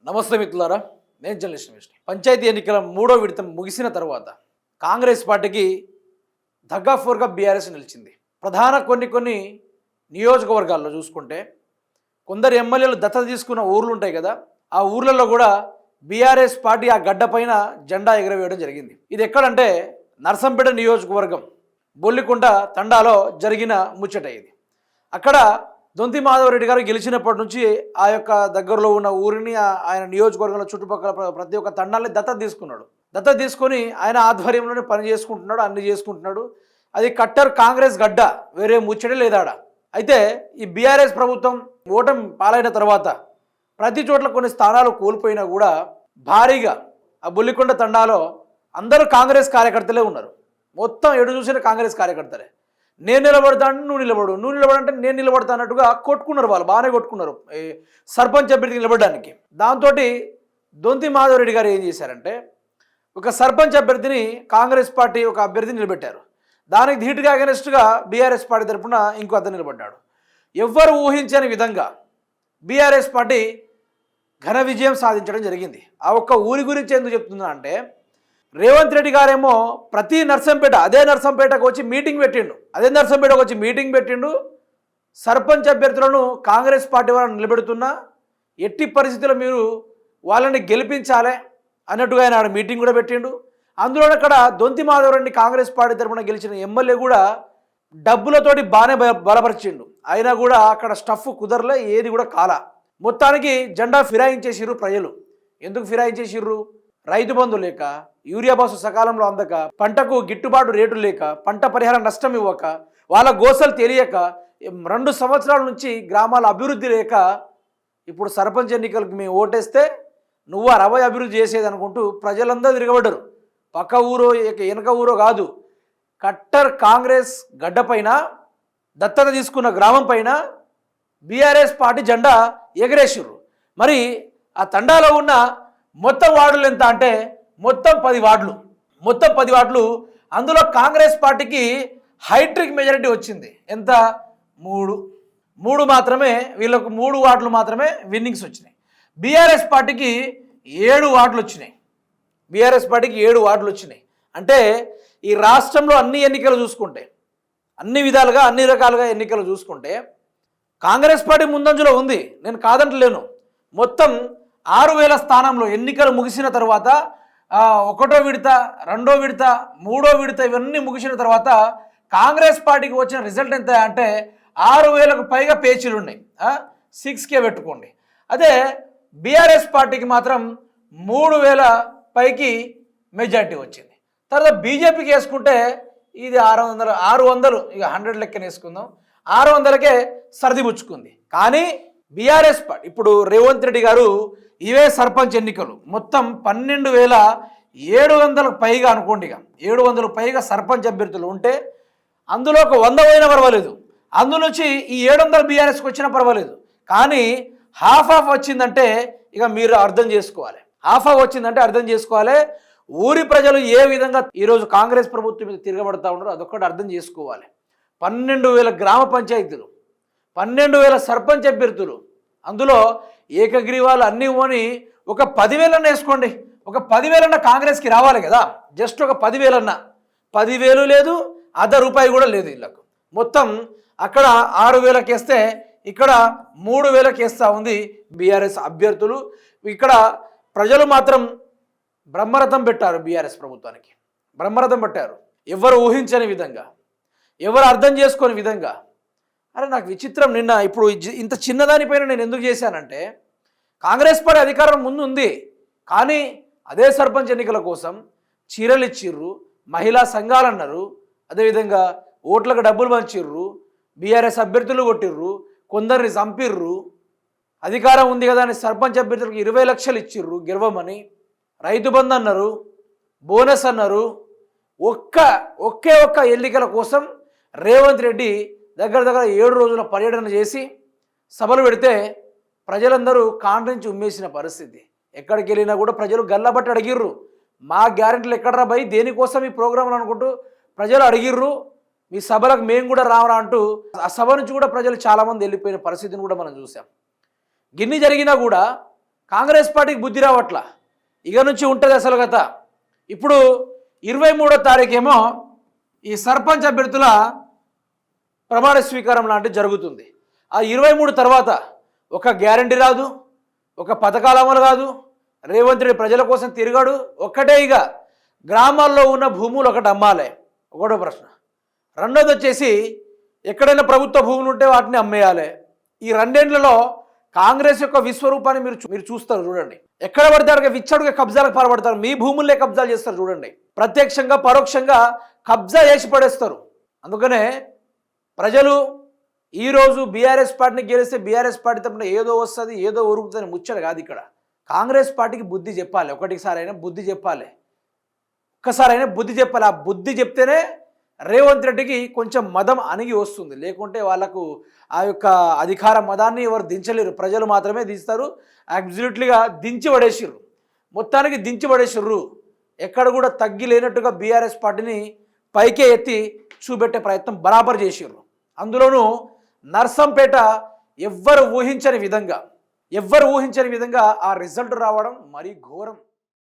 నమస్తే మిత్రులారా, నేను జర్నలిస్ట్ రమేష్. పంచాయతీ ఎన్నికల మూడో విడత ముగిసిన తర్వాత కాంగ్రెస్ పార్టీకి దగ్గాఫోర్గా బీఆర్ఎస్ నిలిచింది. ప్రధాన కొన్ని నియోజకవర్గాల్లో చూసుకుంటే కొందరు ఎమ్మెల్యేలు దత్తత తీసుకున్న ఊర్లు ఉంటాయి కదా, ఆ ఊర్లలో కూడా బీఆర్ఎస్ పార్టీ ఆ గడ్డ పైన జెండా ఎగరవేయడం జరిగింది. ఇది ఎక్కడంటే నర్సంపేట నియోజకవర్గం బొల్లికుంట తండాలో జరిగిన ముచ్చట ఇది. అక్కడ దొంతి మాధవరెడ్డి గారు గెలిచినప్పటి నుంచి ఆ యొక్క దగ్గరలో ఉన్న ఊరిని ఆయన నియోజకవర్గంలో చుట్టుపక్కల ప్రతి ఒక్క తండాన్ని దత్తత తీసుకున్నాడు. దత్తత తీసుకొని ఆయన ఆధ్వర్యంలోనే పని చేసుకుంటున్నాడు, అన్ని చేసుకుంటున్నాడు. అది కట్టర్ కాంగ్రెస్ గడ్డ, వేరే ముచ్చటే లేదాడ. అయితే ఈ బీఆర్ఎస్ ప్రభుత్వం ఓటమి పాలైన తర్వాత ప్రతి చోట్ల కొన్ని స్థానాలు కోల్పోయినా కూడా భారీగా ఆ బొల్లికొండ తండాలో అందరూ కాంగ్రెస్ కార్యకర్తలే ఉన్నారు. మొత్తం ఎడు చూసిన కాంగ్రెస్ కార్యకర్తలే. నేను నిలబడతాను, నువ్వు నిలబడంటే నేను నిలబడతా అన్నట్టుగా కొట్టుకున్నారు. వాళ్ళు బాగానే కొట్టుకున్నారు సర్పంచ్ అభ్యర్థి నిలబడడానికి. దాంతో దొంతి మాధవరెడ్డి గారు ఏం చేశారంటే ఒక సర్పంచ్ అభ్యర్థిని కాంగ్రెస్ పార్టీ ఒక అభ్యర్థిని నిలబెట్టారు. దానికి ధీటుగా అగెనెస్ట్గా బీఆర్ఎస్ పార్టీ తరఫున ఇంకో అతను నిలబడ్డాడు. ఎవ్వరు ఊహించని విధంగా బీఆర్ఎస్ పార్టీ ఘన విజయం సాధించడం జరిగింది. ఆ ఒక్క ఊరి గురించి ఎందుకు చెప్తున్నా అంటే రేవంత్ రెడ్డి గారేమో ప్రతి అదే నర్సంపేటకు వచ్చి మీటింగ్ పెట్టిండు. సర్పంచ్ అభ్యర్థులను కాంగ్రెస్ పార్టీ వాళ్ళని నిలబెడుతున్నా, ఎట్టి పరిస్థితుల్లో మీరు వాళ్ళని గెలిపించాలి అన్నట్టుగా ఆయన మీటింగ్ కూడా పెట్టిండు. అందులో అక్కడ దొంతి మాధవరెడ్డి కాంగ్రెస్ పార్టీ తరఫున గెలిచిన ఎమ్మెల్యే కూడా డబ్బులతోటి బాగానే బలపరిచిండు. అయినా కూడా అక్కడ స్టఫ్ కుదరలే, ఏది కూడా కాల. మొత్తానికి జెండా ఫిరాయించేసిర్రు ప్రజలు. ఎందుకు ఫిరాయించేసిర్రు? రైతు బంధు లేక, యూరియా బస్సు సకాలంలో అందక, పంటకు గిట్టుబాటు రేటు లేక, పంట పరిహార నష్టం ఇవ్వక, వాళ్ళ గోసలు తెలియక, 2 సంవత్సరాల నుంచి గ్రామాల అభివృద్ధి లేక ఇప్పుడు సర్పంచ్ ఎన్నికలకు మేము ఓటేస్తే నువ్వు 60 అభివృద్ధి చేసేది అనుకుంటూ ప్రజలందరూ తిరగబడ్డరు. పక్క ఊరో వెనక ఊరో కాదు, కట్టర్ కాంగ్రెస్ గడ్డ పైన దత్తత తీసుకున్న గ్రామం పైన బీఆర్ఎస్ పార్టీ జెండా ఎగరేసిర్రు. మరి ఆ తండాలో ఉన్న మొత్తం వార్డులు ఎంత అంటే మొత్తం 10 వార్డులు. అందులో కాంగ్రెస్ పార్టీకి హైట్రిక్ మెజారిటీ వచ్చింది. ఎంత? 3 మాత్రమే. వీళ్ళకు 3 వార్డులు మాత్రమే విన్నింగ్స్ వచ్చినాయి. బీఆర్ఎస్ పార్టీకి 7 వార్డులు వచ్చినాయి. అంటే ఈ రాష్ట్రంలో అన్ని ఎన్నికలు చూసుకుంటే, అన్ని విధాలుగా అన్ని రకాలుగా ఎన్నికలు చూసుకుంటే కాంగ్రెస్ పార్టీ ముందంజలో ఉంది, నేను కాదంటలేను. మొత్తం 6000 స్థానంలో ఎన్నికలు ముగిసిన తర్వాత 1వ విడత, 2వ విడత, 3వ విడత ఇవన్నీ ముగిసిన తర్వాత కాంగ్రెస్ పార్టీకి వచ్చిన రిజల్ట్ ఎంత అంటే 6000కు పైగా పేచీలు ఉన్నాయి. 6K పెట్టుకోండి. అదే బీఆర్ఎస్ పార్టీకి మాత్రం 3000 పైకి మెజార్టీ వచ్చింది. తర్వాత బీజేపీకి వేసుకుంటే ఇది 600 ఇక 100 లెక్కన వేసుకుందాం, 600కే సర్దిపుచ్చుకుంది. కానీ బీఆర్ఎస్ పార్టీ ఇప్పుడు రేవంత్ రెడ్డి గారు ఇవే సర్పంచ్ ఎన్నికలు మొత్తం 12,700 పైగా అనుకోండి. ఇక 700 పైగా సర్పంచ్ అభ్యర్థులు ఉంటే అందులో ఒక 100 పోయినా పర్వాలేదు, అందులోంచి ఈ 700 బీఆర్ఎస్కి వచ్చినా పర్వాలేదు. కానీ హాఫ్ వచ్చిందంటే ఇక మీరు అర్థం చేసుకోవాలి. ఊరి ప్రజలు ఏ విధంగా ఈరోజు కాంగ్రెస్ ప్రభుత్వం మీద తిరగబడతా ఉన్నారో అదొక్కటి అర్థం చేసుకోవాలి. 12,000 గ్రామ పంచాయతీలు, 12,000 సర్పంచ్ అభ్యర్థులు, అందులో ఏకగ్రీవాలు అన్నీ పోని ఒక 10,000 వేసుకోండి. ఒక 10,000 కాంగ్రెస్కి రావాలి కదా. జస్ట్ ఒక 10,000 లేదు, ₹1 కూడా లేదు వీళ్ళకు. మొత్తం అక్కడ 6,000కి వేస్తే ఇక్కడ 3,000కి వేస్తూ ఉంది బీఆర్ఎస్ అభ్యర్థులు. ఇక్కడ ప్రజలు మాత్రం బ్రహ్మరథం పెట్టారు, బీఆర్ఎస్ ప్రభుత్వానికి బ్రహ్మరథం పెట్టారు. ఎవరు ఊహించని విధంగా, ఎవరు అర్థం చేసుకోని విధంగా. అరే నాకు విచిత్రం, నిన్న ఇప్పుడు ఇంత చిన్నదానిపైన నేను ఎందుకు చేశానంటే కాంగ్రెస్ పార్టీ అధికారం ముందు ఉంది, కానీ అదే సర్పంచ్ ఎన్నికల కోసం చీరలు ఇచ్చిర్రు, మహిళా సంఘాలు అన్నారు, అదేవిధంగా ఓట్లకు డబ్బులు పంచిర్రు, బీఆర్ఎస్ అభ్యర్థులు కొట్టిర్రు, కొందరిని చంపిర్రు. అధికారం ఉంది కదా అని సర్పంచ్ అభ్యర్థులకు 20 లక్షలు ఇచ్చిర్రు గెలవమని, రైతు బంధు అన్నారు, బోనస్ అన్నారు. ఒకే ఒక్క ఎన్నికల కోసం రేవంత్ రెడ్డి దగ్గర 7 రోజుల పర్యటన చేసి సభలు పెడితే ప్రజలందరూ కాండ్రించి ఉమ్మేసిన పరిస్థితి. ఎక్కడికి వెళ్ళినా కూడా ప్రజలు గల్లబట్టి అడిగిర్రు, మా గ్యారెంటీలు ఎక్కడరా భయ్, దేనికోసం ఈ ప్రోగ్రాంలు అనుకుంటూ ప్రజలు అడిగిర్రు. మీ సభలకు మేము కూడా రావరా అంటూ ఆ సభ నుంచి కూడా ప్రజలు చాలామంది వెళ్ళిపోయిన పరిస్థితిని కూడా మనం చూసాం. గిన్ని జరిగినా కూడా కాంగ్రెస్ పార్టీకి బుద్ధి రావట్లా. ఇక నుంచి ఉంటుంది అసలు కథ. ఇప్పుడు 23వ తారీఖేమో ఈ సర్పంచ్ అభ్యర్థుల ప్రమాణ స్వీకారం లాంటిది జరుగుతుంది. ఆ 23 తర్వాత ఒక గ్యారంటీ రాదు, ఒక పథకాల అమలు కాదు, రేవంత్ రెడ్డి ప్రజల కోసం తిరగాడు. ఒక్కటే ఇక గ్రామాల్లో ఉన్న భూములు ఒకటి అమ్మాలి, ఒకటో ప్రశ్న. రెండోది వచ్చేసి ఎక్కడైనా ప్రభుత్వ భూములు ఉంటే వాటిని అమ్మేయాలి. ఈ రెండేళ్లలో కాంగ్రెస్ యొక్క విశ్వరూపాన్ని మీరు చూస్తారు చూడండి. ఎక్కడ పడితే అక్కడ విచ్చడుగా కబ్జాలకు పాల్పడతారు. మీ భూములే కబ్జాలు చేస్తారు చూడండి. ప్రత్యక్షంగా పరోక్షంగా కబ్జా చేసి పడేస్తారు. అందుకనే ప్రజలు ఈరోజు బీఆర్ఎస్ పార్టీని గెలిస్తే బీఆర్ఎస్ పార్టీ తరపున ఏదో వస్తుంది, ఏదో ఉరుకుతుందని ముచ్చట కాదు. ఇక్కడ కాంగ్రెస్ పార్టీకి బుద్ధి చెప్పాలి. ఒకటిసారైనా బుద్ధి చెప్పాలి, ఒక్కసారైనా బుద్ధి చెప్పాలి. ఆ బుద్ధి చెప్తేనే రేవంత్ రెడ్డికి కొంచెం మదం అణిగి వస్తుంది. లేకుంటే వాళ్ళకు ఆ యొక్క అధికార మదాన్ని ఎవరు దించలేరు, ప్రజలు మాత్రమే దించుతారు. అబ్సల్యూట్లీగా దించి పడేసిర్రు, మొత్తానికి దించి పడేసిర్రు. ఎక్కడ కూడా తగ్గి లేనట్టుగా బీఆర్ఎస్ పార్టీని పైకే ఎత్తి చూపెట్టే ప్రయత్నం బరాబర్ చేసిర్రు. అందులోనూ నర్సంపేట ఎవ్వరు ఊహించని విధంగా ఆ రిజల్ట్ రావడం మరీ ఘోరం.